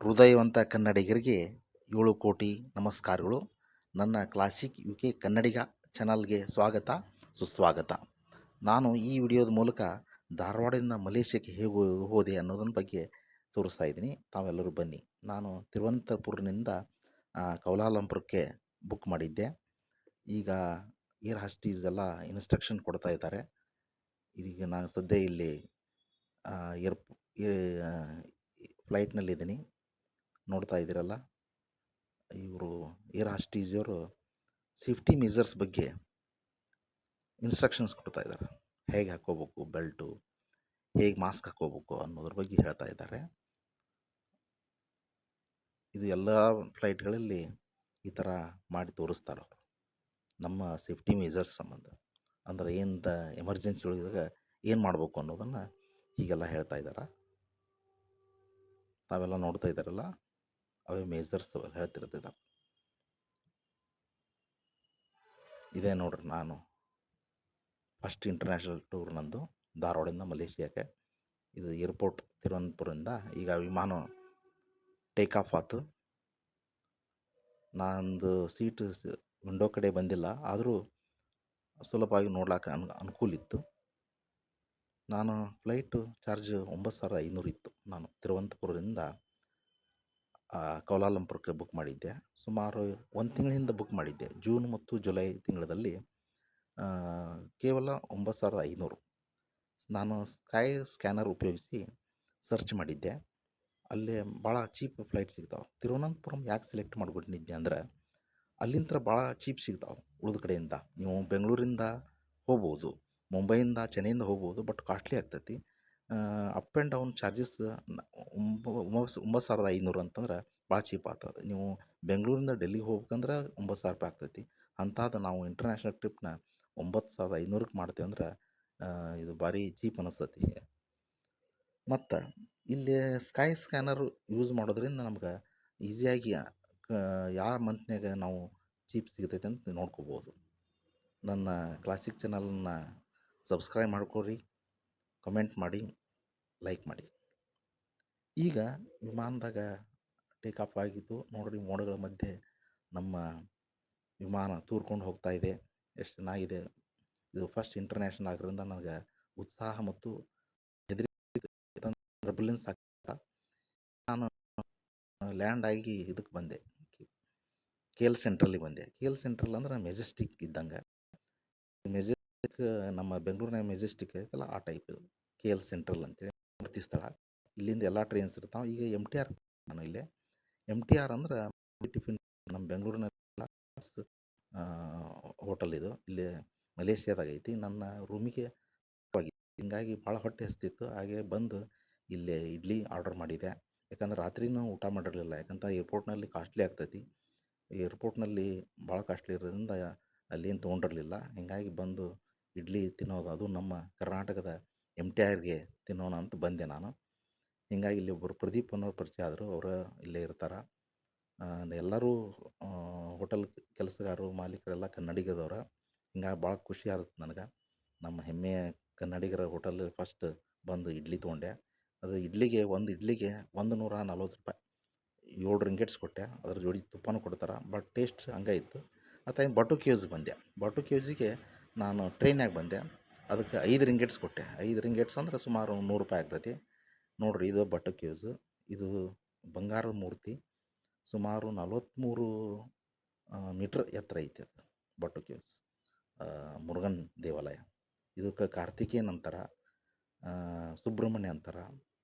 ಹೃದಯವಂತ ಕನ್ನಡಿಗರಿಗೆ 7 ಕೋಟಿ ನಮಸ್ಕಾರಗಳು. ನನ್ನ ಕ್ಲಾಸಿಕ್ UK ಕನ್ನಡಿಗ ಚಾನಲ್ಗೆ ಸ್ವಾಗತ ಸುಸ್ವಾಗತ. ನಾನು ಈ ವಿಡಿಯೋದ ಮೂಲಕ ಧಾರವಾಡದಿಂದ ಮಲೇಷ್ಯಾಕ್ಕೆ ಹೇಗೆ ಹೋದೆ ಅನ್ನೋದನ್ನ ಬಗ್ಗೆ ತೋರಿಸ್ತಾ ಇದ್ದೀನಿ. ತಾವೆಲ್ಲರೂ ಬನ್ನಿ. ನಾನು ತಿರುವನಂತಪುರದಿಂದ ಕೌಲಾಲಂಪುರಕ್ಕೆ ಬುಕ್ ಮಾಡಿದ್ದೆ. ಈಗ ಏರ್ ಹಾಸ್ಟೀಸ್ ಎಲ್ಲ ಇನ್ಸ್ಟ್ರಕ್ಷನ್ ಕೊಡ್ತಾ ಇದ್ದಾರೆ. ಈಗ ನಾನು ಸದ್ಯ ಇಲ್ಲಿ ಏರ್ ಫ್ಲೈಟ್ನಲ್ಲಿದ್ದೀನಿ. ನೋಡ್ತಾ ಇದ್ದೀರಲ್ಲ, ಇವರು ಏರ್ ಹಾಸ್ಟೀಸಿಯವರು ಸೇಫ್ಟಿ ಮೆಜರ್ಸ್ ಬಗ್ಗೆ ಇನ್ಸ್ಟ್ರಕ್ಷನ್ಸ್ ಕೊಡ್ತಾ ಇದ್ದಾರೆ. ಹೇಗೆ ಹಾಕ್ಕೋಬೇಕು ಬೆಲ್ಟು, ಹೇಗೆ ಮಾಸ್ಕ್ ಹಾಕ್ಕೋಬೇಕು ಅನ್ನೋದ್ರ ಬಗ್ಗೆ ಹೇಳ್ತಾ ಇದ್ದಾರೆ. ಇದು ಎಲ್ಲ ಫ್ಲೈಟ್ಗಳಲ್ಲಿ ಈ ಥರ ಮಾಡಿ ತೋರಿಸ್ತಾರೆ ಅವರು, ನಮ್ಮ ಸೇಫ್ಟಿ ಮೆಜರ್ಸ್ ಸಂಬಂಧ. ಅಂದರೆ ಏನು ಎಮರ್ಜೆನ್ಸಿ ಒಳಗಿದಾಗ ಏನು ಮಾಡಬೇಕು ಅನ್ನೋದನ್ನು ಹೀಗೆಲ್ಲ ಹೇಳ್ತಾ ಇದ್ದಾರೆ. ತಾವೆಲ್ಲ ನೋಡ್ತಾ ಇದ್ದಾರಲ್ಲ, ಅವೇ ಮೇಜರ್ಸ್ ಹೇಳ್ತಿರ್ತಿದ್ದಾರೆ. ಇದೇ ನೋಡ್ರಿ, ನಾನು ಫಸ್ಟ್ ಇಂಟರ್ನ್ಯಾಷನಲ್ ಟೂರ್ ನಂದು ಧಾರವಾಡದಿಂದ ಮಲೇಷಿಯಾಕ್ಕೆ. ಇದು ಏರ್ಪೋರ್ಟ್ ತಿರುವನಂತಪುರದಿಂದ. ಈಗ ವಿಮಾನ ಟೇಕ್ ಆಫ್ ಆಯ್ತು. ನಂದು ಸೀಟ್ ವಿಂಡೋ ಕಡೆ ಬಂದಿಲ್ಲ, ಆದರೂ ಸುಲಭವಾಗಿ ನೋಡ್ಲಿಕ್ಕೆ ಅನುಕೂಲ ಇತ್ತು. ನಾನು ಫ್ಲೈಟು ಚಾರ್ಜ್ 9,500 ಇತ್ತು. ನಾನು ತಿರುವನಂತಪುರದಿಂದ ಕೌಲಾಲಂಪುರಕ್ಕೆ ಬುಕ್ ಮಾಡಿದ್ದೆ. ಸುಮಾರು 1 ತಿಂಗಳಿಂದ ಬುಕ್ ಮಾಡಿದ್ದೆ. ಜೂನ್ ಮತ್ತು ಜುಲೈ ತಿಂಗಳಲ್ಲಿ ಕೇವಲ 9,500. ನಾನು ಸ್ಕೈ ಸ್ಕ್ಯಾನರ್ ಉಪಯೋಗಿಸಿ ಸರ್ಚ್ ಮಾಡಿದ್ದೆ. ಅಲ್ಲೇ ಭಾಳ ಚೀಪ್ ಫ್ಲೈಟ್ ಸಿಗ್ತಾವೆ. ತಿರುವನಂತಪುರಂ ಯಾಕೆ ಸೆಲೆಕ್ಟ್ ಮಾಡ್ಕೊಂಡಿದ್ದೆ ಅಂದ್ರೆ, ಅಲ್ಲಿಂದ ಭಾಳ ಚೀಪ್ ಸಿಗ್ತಾವೆ. ಉಳಿದ ಕಡೆಯಿಂದ ನೀವು ಬೆಂಗಳೂರಿಂದ ಹೋಗ್ಬೋದು, ಮುಂಬೈಯಿಂದ ಚೆನ್ನೈಯಿಂದ ಹೋಗ್ಬೋದು, ಬಟ್ ಕಾಸ್ಟ್ಲಿ ಆಗ್ತೈತಿ. ಅಪ್ ಆ್ಯಂಡ್ ಡೌನ್ ಚಾರ್ಜಸ್ 9,500 ಅಂತಂದ್ರೆ ಭಾಳ ಚೀಪ್ ಆಗ್ತದೆ. ನೀವು ಬೆಂಗಳೂರಿಂದ ಡೆಲ್ಲಿಗೆ ಹೋಗ್ಬೇಕಂದ್ರೆ 9,000 ರೂಪಾಯಿ ಆಗ್ತೈತಿ. ಅಂಥದ್ದು ನಾವು ಇಂಟರ್ನ್ಯಾಷನಲ್ ಟ್ರಿಪ್ನ 9,500ಕ್ಕೆ ಮಾಡ್ತೇವೆ ಅಂದ್ರೆ ಇದು ಭಾರಿ ಚೀಪ್ ಅನ್ನಿಸ್ತೈತಿ. ಮತ್ತು ಇಲ್ಲಿ ಸ್ಕೈ ಸ್ಕ್ಯಾನರ್ ಯೂಸ್ ಮಾಡೋದ್ರಿಂದ ನಮ್ಗೆ ಈಸಿಯಾಗಿ ಯಾವ ಮಂತ್ನ್ಯಾಗ ನಾವು ಚೀಪ್ ಸಿಗ್ತೈತೆ ಅಂತ ನೋಡ್ಕೋಬೋದು. ನನ್ನ ಕ್ಲಾಸಿಕ್ ಚಾನಲನ್ನ ಸಬ್ಸ್ಕ್ರೈಬ್ ಮಾಡ್ಕೊರಿ, ಕಮೆಂಟ್ ಮಾಡಿ, ಲೈಕ್ ಮಾಡಿ. ಈಗ ವಿಮಾನದಾಗ ಟೇಕ್ ಆಫ್ ಆಗಿದ್ದು ನೋಡ್ರಿ, ಮೋಡಗಳ ಮಧ್ಯೆ ನಮ್ಮ ವಿಮಾನ ತೂರ್ಕೊಂಡು ಹೋಗ್ತಾ ಇದೆ. ಎಷ್ಟು ಚೆನ್ನಾಗಿದೆ. ಇದು ಫಸ್ಟ್ ಇಂಟರ್ನ್ಯಾಷನಲ್ ಆಗಿರೋದ್ರಿಂದ ನನಗೆ ಉತ್ಸಾಹ ಮತ್ತು ಟರ್ಬುಲೆನ್ಸ್ ಆಗ್ತಾ. ನಾನು ಲ್ಯಾಂಡ್ ಆಗಿ ಇದಕ್ಕೆ ಬಂದೆ, KL ಸೆಂಟ್ರಲ್ಲಿಗೆ ಬಂದೆ. KL ಸೆಂಟ್ರಲ್ ಅಂದ್ರೆ ಮೆಜೆಸ್ಟಿಕ್ ಇದ್ದಂಗೆ. ಮೆಜೆಸ್ಟಿಕ್ ನಮ್ಮ ಬೆಂಗಳೂರಿನಾಗ ಮೆಜೆಸ್ಟಿಕ್ ಐತಲ್ಲ, ಆ ಟೈಪ್ ಇದು KL ಸೆಂಟ್ರಲ್ ಅಂತೇಳಿ ಮೂರ್ತಿ ಸ್ಥಳ. ಇಲ್ಲಿಂದ ಎಲ್ಲ ಟ್ರೈನ್ಸ್ ಇರ್ತಾವೆ. ಈಗ MTR ನಾನು ಇಲ್ಲೇ. MTR ಅಂದ್ರೆ ಟಿಫಿನ್. ನಮ್ಮ ಬೆಂಗಳೂರಿನ ಹೋಟೆಲ್ ಇದು, ಇಲ್ಲಿ ಮಲೇಷ್ಯಾದಾಗ ಐತಿ. ನನ್ನ ರೂಮಿಗೆ ಹಿಂಗಾಗಿ ಭಾಳ ಹೊಟ್ಟೆ ಹಸ್ತಿತ್ತು. ಹಾಗೆ ಬಂದು ಇಲ್ಲೇ ಇಡ್ಲಿ ಆರ್ಡರ್ ಮಾಡಿದೆ. ಯಾಕಂದ್ರೆ ರಾತ್ರಿನೂ ಊಟ ಮಾಡಿರಲಿಲ್ಲ, ಯಾಕಂತ ಏರ್ಪೋರ್ಟ್ನಲ್ಲಿ ಕಾಸ್ಟ್ಲಿ ಆಗ್ತೈತಿ. ಏರ್ಪೋರ್ಟ್ನಲ್ಲಿ ಭಾಳ ಕಾಸ್ಟ್ಲಿ ಇರೋದ್ರಿಂದ ಅಲ್ಲೇನು ತೊಗೊಂಡಿರಲಿಲ್ಲ. ಹೀಗಾಗಿ ಬಂದು ಇಡ್ಲಿ ತಿನ್ನೋದು, ಅದು ನಮ್ಮ ಕರ್ನಾಟಕದ MTRಗೆ ತಿನ್ನೋಣ ಅಂತ ಬಂದೆ ನಾನು. ಹೀಗಾಗಿ ಇಲ್ಲಿ ಒಬ್ಬರು ಪ್ರದೀಪ್ ಅನ್ನೋರು ಪರಿಚಯ ಆದರು. ಅವರು ಇಲ್ಲೇ ಇರ್ತಾರೆ. ಎಲ್ಲರೂ ಹೋಟೆಲ್ ಕೆಲಸಗಾರರು, ಮಾಲೀಕರೆಲ್ಲ ಕನ್ನಡಿಗದವ್ರು. ಹಿಂಗಾಗಿ ಭಾಳ ಖುಷಿ ಆಗುತ್ತೆ ನನಗೆ. ನಮ್ಮ ಹೆಮ್ಮೆಯ ಕನ್ನಡಿಗರ ಹೋಟೆಲ್ ಫಸ್ಟ್ ಬಂದು ಇಡ್ಲಿ ತೊಗೊಂಡೆ. ಅದು ಒಂದು ಇಡ್ಲಿಗೆ 140 ರೂಪಾಯಿ, 7 ರಿಂಗೇಟ್ಸ್ ಕೊಟ್ಟೆ. ಅದ್ರ ಜೋಡಿ ತುಪ್ಪನೂ ಕೊಡ್ತಾರೆ, ಬಟ್ ಟೇಸ್ಟ್ ಹಂಗೆ ಇತ್ತು. ಮತ್ತು ಬಟು ಕೇವ್ಸ್ಗೆ ಬಂದೆ. ಬಟು ಕೇವ್ಸಿಗೆ ನಾನು ಟ್ರೈನ್ಯಾಗ ಬಂದೆ. ಅದಕ್ಕೆ 5 ರಿಂಗೇಟ್ಸ್ ಕೊಟ್ಟೆ. 5 ರಿಂಗೇಟ್ಸ್ ಅಂದ್ರೆ ಸುಮಾರು 100 ರೂಪಾಯಿ ಆಗ್ತೈತಿ. ನೋಡಿರಿ, ಇದು ಬಟು ಕೇವ್ಸ್. ಇದು ಬಂಗಾರದ ಮೂರ್ತಿ. ಸುಮಾರು 43 ಮೀಟ್ರ್ ಎತ್ತರ ಐತಿ ಅದು ಬಟು ಕೇವ್ಸ್. ಮುರುಗನ್ ದೇವಾಲಯ. ಇದಕ್ಕೆ ಕಾರ್ತಿಕೇಯನ್ ಅಂತಾರೆ, ಸುಬ್ರಹ್ಮಣ್ಯ ಅಂತಾರೆ,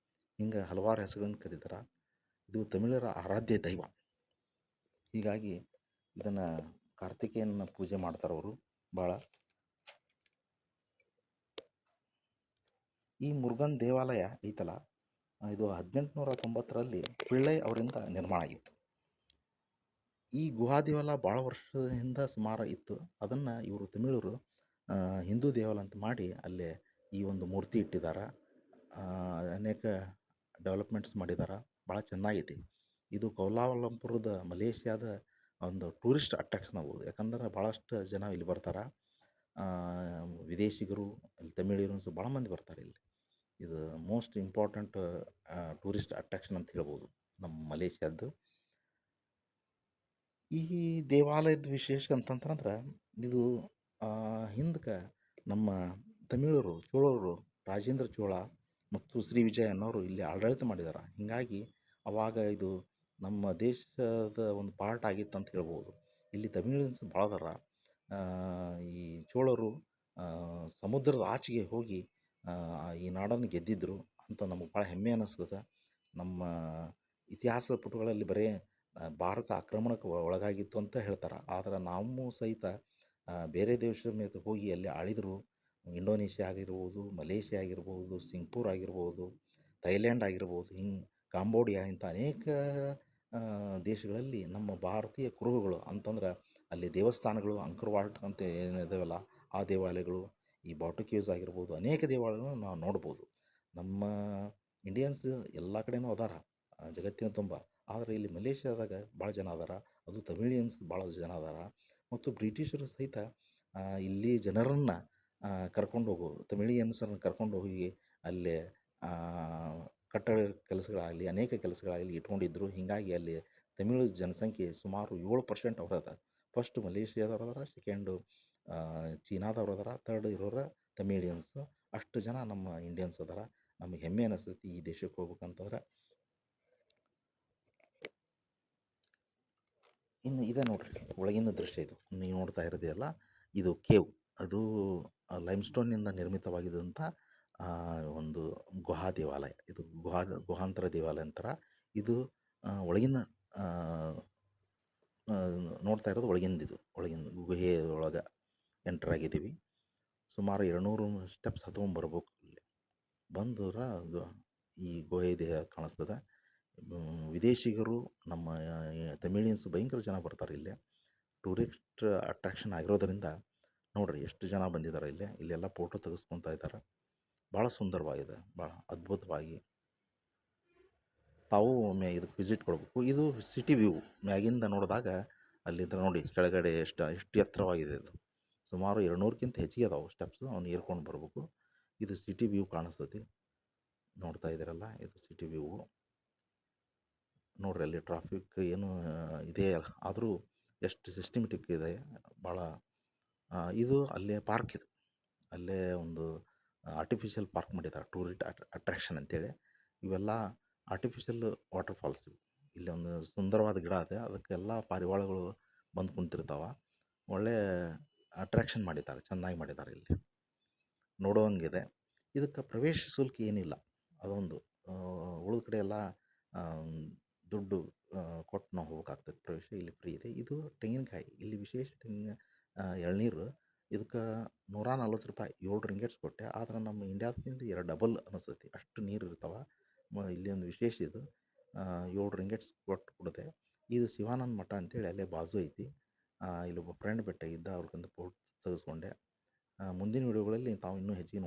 ಹಿಂಗೆ ಹಲವಾರು ಹೆಸರುಗಳನ್ನು ಕರೀತಾರೆ. ಇದು ತಮಿಳರ ಆರಾಧ್ಯ ದೈವ. ಹೀಗಾಗಿ ಇದನ್ನು ಕಾರ್ತಿಕೇಯನ ಪೂಜೆ ಮಾಡ್ತಾರೆ ಅವರು ಭಾಳ. ಈ ಮುರುಗನ್ ದೇವಾಲಯ ಐತಲ್ಲ, ಇದು 1890ರಲ್ಲಿ ಪಿಳ್ಳೈ ಅವರಿಂದ ನಿರ್ಮಾಣ ಆಗಿತ್ತು. ಈ ಗುಹಾ ದೇವಾಲಯ ಭಾಳ ವರ್ಷದಿಂದ ಸುಮಾರು ಇತ್ತು. ಅದನ್ನು ಇವರು ತಮಿಳರು ಹಿಂದೂ ದೇವಾಲಯ ಅಂತ ಮಾಡಿ ಅಲ್ಲೇ ಈ ಒಂದು ಮೂರ್ತಿ ಇಟ್ಟಿದ್ದಾರೆ. ಅನೇಕ ಡೆವಲಪ್ಮೆಂಟ್ಸ್ ಮಾಡಿದ್ದಾರೆ. ಭಾಳ ಚೆನ್ನಾಗಿದೆ. ಇದು ಕೌಲಾಲಂಪುರದ ಮಲೇಷ್ಯಾದ ಒಂದು ಟೂರಿಸ್ಟ್ ಅಟ್ರಾಕ್ಷನ್ ಆಗ್ಬೋದು. ಯಾಕಂದ್ರೆ ಭಾಳಷ್ಟು ಜನ ಇಲ್ಲಿ ಬರ್ತಾರೆ. ವಿದೇಶಿಗರು, ಅಲ್ಲಿ ತಮಿಳಿಯನ್ಸು ಭಾಳ ಮಂದಿ ಬರ್ತಾರೆ ಇಲ್ಲಿ. ಇದು ಮೋಸ್ಟ್ ಇಂಪಾರ್ಟೆಂಟ್ ಟೂರಿಸ್ಟ್ ಅಟ್ರಾಕ್ಷನ್ ಅಂತ ಹೇಳ್ಬೋದು. ನಮ್ಮ ಮಲೇಷ್ಯಾದ್ದು. ಈ ದೇವಾಲಯದ ವಿಶೇಷ ಅಂತಂತಂದ್ರೆ ಇದು ಹಿಂದಕ್ಕೆ ನಮ್ಮ ತಮಿಳರು ಚೋಳರು ರಾಜೇಂದ್ರ ಚೋಳ ಮತ್ತು ಶ್ರೀ ವಿಜಯ ಅನ್ನೋರು ಇಲ್ಲಿ ಆಡಳಿತ ಮಾಡಿದ್ದಾರೆ. ಹೀಗಾಗಿ ಅವಾಗ ಇದು ನಮ್ಮ ದೇಶದ ಒಂದು ಪಾರ್ಟ್ ಆಗಿತ್ತು ಅಂತ ಹೇಳ್ಬೋದು. ಇಲ್ಲಿ ತಮಿಳಿಯನ್ಸ್ ಭಾಳ ಅದಾರ. ಈ ಚೋಳರು ಸಮುದ್ರದ ಆಚೆಗೆ ಹೋಗಿ ಈ ನಾಡನ್ನು ಗೆದ್ದಿದ್ರು ಅಂತ ನಮಗೆ ಭಾಳ ಹೆಮ್ಮೆ ಅನ್ನಿಸ್ತದೆ. ನಮ್ಮ ಇತಿಹಾಸದ ಪುಟಗಳಲ್ಲಿ ಬರೀ ಭಾರತ ಆಕ್ರಮಣಕ್ಕೆ ಒಳಗಾಗಿತ್ತು ಅಂತ ಹೇಳ್ತಾರೆ. ಆದ್ರೆ ನಾವು ಸಹಿತ ಬೇರೆ ದೇಶದ ಮೇಲೆ ಹೋಗಿ ಅಲ್ಲಿ ಆಳಿದರು. ಇಂಡೋನೇಷ್ಯಾ ಆಗಿರ್ಬೋದು, ಮಲೇಷ್ಯಾ ಆಗಿರ್ಬೋದು, ಸಿಂಗ್ಪೂರ್ ಆಗಿರ್ಬೋದು, ಥೈಲ್ಯಾಂಡ್ ಆಗಿರ್ಬೋದು, ಕಾಂಬೋಡಿಯಾ ಇಂಥ ಅನೇಕ ದೇಶಗಳಲ್ಲಿ ನಮ್ಮ ಭಾರತೀಯ ಕುರುಹುಗಳು ಅಂತಂದ್ರೆ ಅಲ್ಲಿ ದೇವಸ್ಥಾನಗಳು ಅಂಕರ್ ವಾಟ್ ಅಂತ ಏನಿದಾವಲ್ಲ ಆ ದೇವಾಲಯಗಳು, ಈ ಬಾಟು ಕೇವ್ಸ್ ಆಗಿರ್ಬೋದು, ಅನೇಕ ದೇವಾಲಯಗಳನ್ನು ನಾವು ನೋಡ್ಬೋದು. ನಮ್ಮ ಇಂಡಿಯನ್ಸ್ ಎಲ್ಲ ಕಡೆನೂ ಅದಾರ ಜಗತ್ತಿನ ತುಂಬ. ಆದರೆ ಇಲ್ಲಿ ಮಲೇಷ್ಯಾದಾಗ ಭಾಳ ಜನ ಅದಾರ. ಅದು ತಮಿಳಿಯನ್ಸ್ ಭಾಳ ಜನ ಅದಾರ. ಮತ್ತು ಬ್ರಿಟಿಷರು ಸಹಿತ ಇಲ್ಲಿ ಜನರನ್ನು ಕರ್ಕೊಂಡು ಹೋಗೋರು, ತಮಿಳಿಯನ್ಸನ್ನು ಕರ್ಕೊಂಡು ಹೋಗಿ ಅಲ್ಲೇ ಕಟ್ಟಡ ಕೆಲಸಗಳಾಗಲಿ ಅನೇಕ ಕೆಲಸಗಳಾಗಲಿ ಇಟ್ಕೊಂಡಿದ್ದರು. ಹೀಗಾಗಿ ಅಲ್ಲಿ ತಮಿಳು ಜನಸಂಖ್ಯೆ ಸುಮಾರು 7% ಅವ್ರು ಅದ. ಫಸ್ಟ್ ಮಲೇಷ್ಯಾದವ್ರು ಅದಾರ, ಸೆಕೆಂಡು ಚೀನಾದವ್ರು ಅದಾರ, ಥರ್ಡ್ ಇರೋರು ತಮಿಳಿಯನ್ಸು. ಅಷ್ಟು ಜನ ನಮ್ಮ ಇಂಡಿಯನ್ಸ್ ಅದಾರ. ನಮಗೆ ಹೆಮ್ಮೆ ಅನ್ನಿಸ್ತೈತಿ ಈ ದೇಶಕ್ಕೆ ಹೋಗ್ಬೇಕಂತಂದ್ರೆ. ಇನ್ನು ಇದೆ ನೋಡ್ರಿ ಒಳಗಿನ ದೃಶ್ಯ ಇದು ನೀವು ನೋಡ್ತಾ ಇರೋದೆಲ್ಲ ಇದು ಕೇವ್. ಅದು ಲೈಮ್ಸ್ಟೋನ್ನಿಂದ ನಿರ್ಮಿತವಾಗಿದ್ದಂಥ ಒಂದು ಗುಹಾ ದೇವಾಲಯ. ಇದು ಗುಹಾಂತರ ದೇವಾಲಯ ಅಂತಾರೆ. ಇದು ಒಳಗಿನ ನೋಡ್ತಾ ಇರೋದು ಒಳಗಿಂದಿದು, ಒಳಗಿಂದ ಗುಹೆ ಒಳಗೆ ಎಂಟರ್ ಆಗಿದ್ದೀವಿ. ಸುಮಾರು 200 ಸ್ಟೆಪ್ಸ್ ಹತ್ಕೊಂಡು ಬರ್ಬೇಕು. ಇಲ್ಲಿ ಬಂದ್ರೆ ಅದು ಈ ಗುಹೆ ದೇಹ ಕಾಣಿಸ್ತದೆ. ವಿದೇಶಿಗರು ನಮ್ಮ ತಮಿಳಿಯನ್ಸ್ ಭಯಂಕರ ಜನ ಬರ್ತಾರೆ ಇಲ್ಲಿ. ಟೂರಿಸ್ಟ್ ಅಟ್ರಾಕ್ಷನ್ ಆಗಿರೋದರಿಂದ ನೋಡ್ರಿ ಎಷ್ಟು ಜನ ಬಂದಿದ್ದಾರೆ ಇಲ್ಲಿ. ಇಲ್ಲೆಲ್ಲ ಫೋಟೋ ತೆಗೆಸ್ಕೊತಾ ಇದ್ದಾರೆ. ಭಾಳ ಸುಂದರವಾಗಿದೆ, ಭಾಳ ಅದ್ಭುತವಾಗಿ. ತಾವು ಒಮ್ಮೆ ಇದಕ್ಕೆ ವಿಸಿಟ್ ಕೊಡಬೇಕು. ಇದು ಸಿಟಿ ವ್ಯೂ ಮ್ಯಾಗಿಂದ ನೋಡಿದಾಗ ಅಲ್ಲಿಂದ ನೋಡಿ ಕೆಳಗಡೆ ಎಷ್ಟು ಎತ್ತರವಾಗಿದೆ. ಇದು ಸುಮಾರು 200ಕ್ಕಿಂತ ಹೆಚ್ಚಿಗೆ ಅದಾವೆ ಸ್ಟೆಪ್ಸು. ಅವ್ನು ಏರ್ಕೊಂಡು ಬರಬೇಕು. ಇದು ಸಿಟಿ ವ್ಯೂ ಕಾಣಿಸ್ತೈತಿ, ನೋಡ್ತಾ ಇದ್ದೀರಲ್ಲ, ಇದು ಸಿಟಿ ವ್ಯೂ. ನೋಡ್ರಿ ಅಲ್ಲಿ ಟ್ರಾಫಿಕ್ ಏನು ಇದೆ, ಆದರೂ ಎಷ್ಟು ಸಿಸ್ಟಮೆಟಿಕ್ ಇದೆ ಭಾಳ. ಇದು ಅಲ್ಲೇ ಪಾರ್ಕ್ ಇದೆ, ಅಲ್ಲೇ ಒಂದು ಆರ್ಟಿಫಿಷಿಯಲ್ ಪಾರ್ಕ್ ಮಾಡಿದ್ದಾರೆ, ಟೂರಿಸ್ಟ್ ಅಟ್ರಾಕ್ಷನ್ ಅಂತೇಳಿ. ಇವೆಲ್ಲ ಆರ್ಟಿಫಿಷಿಯಲ್ ವಾಟರ್ ಫಾಲ್ಸ್ ಇವು. ಇಲ್ಲಿ ಒಂದು ಸುಂದರವಾದ ಗಿಡ ಇದೆ, ಅದಕ್ಕೆಲ್ಲ ಪಾರಿವಾಳಗಳು ಬಂದು ಕುಂತಿರ್ತಾವೆ. ಒಳ್ಳೆ ಅಟ್ರಾಕ್ಷನ್ ಮಾಡಿದ್ದಾರೆ, ಚೆನ್ನಾಗಿ ಮಾಡಿದ್ದಾರೆ. ಇಲ್ಲಿ ನೋಡುವಂಗಿದೆ. ಇದಕ್ಕೆ ಪ್ರವೇಶ ಶುಲ್ಕ ಏನಿಲ್ಲ, ಅದೊಂದು. ಉಳಿದ ಕಡೆ ಎಲ್ಲ ದುಡ್ಡು ಕೊಟ್ಟು ನಾವು ಹೋಗ್ಬೇಕಾಗ್ತದೆ. ಪ್ರವೇಶ ಇಲ್ಲಿ ಫ್ರೀ ಇದೆ. ಇದು ತೆಂಗಿನಕಾಯಿ, ಇಲ್ಲಿ ವಿಶೇಷ ತೆಂಗಿನ ಎಳ್ನೀರು. ಇದಕ್ಕೆ ₹140, 7 ರಿಂಗೇಟ್ಸ್ ಕೊಟ್ಟೆ. ಆದ್ರೆ ನಮ್ಮ ಇಂಡಿಯಾದಿಂದ 2 ಡಬಲ್ ಅನಿಸ್ತೈತಿ, ಅಷ್ಟು ನೀರು ಇರ್ತಾವೆ. ಇಲ್ಲಿ ಒಂದು ವಿಶೇಷ ಇದು 7 ರಿಂಗೇಟ್ಸ್ ಕೊಟ್ಟು ಕೊಡುತ್ತೆ. ಇದು ಶಿವಾನಂದ ಮಠ ಅಂತೇಳಿ ಅಲ್ಲೇ ಬಾಜು ಐತಿ. ಇಲ್ಲೊಬ್ಬ ಫ್ರೆಂಡ್ ಭೇಟಿಯಾಗಿದ್ದ, ಅವ್ರಿಗೊಂದು ಫೋಟೋ ತೆಗೆಸ್ಕೊಂಡೆ. ಮುಂದಿನ ವೀಡಿಯೋಗಳಲ್ಲಿ ತಾವು ಇನ್ನೂ ಹೆಚ್ಚಿಗೆ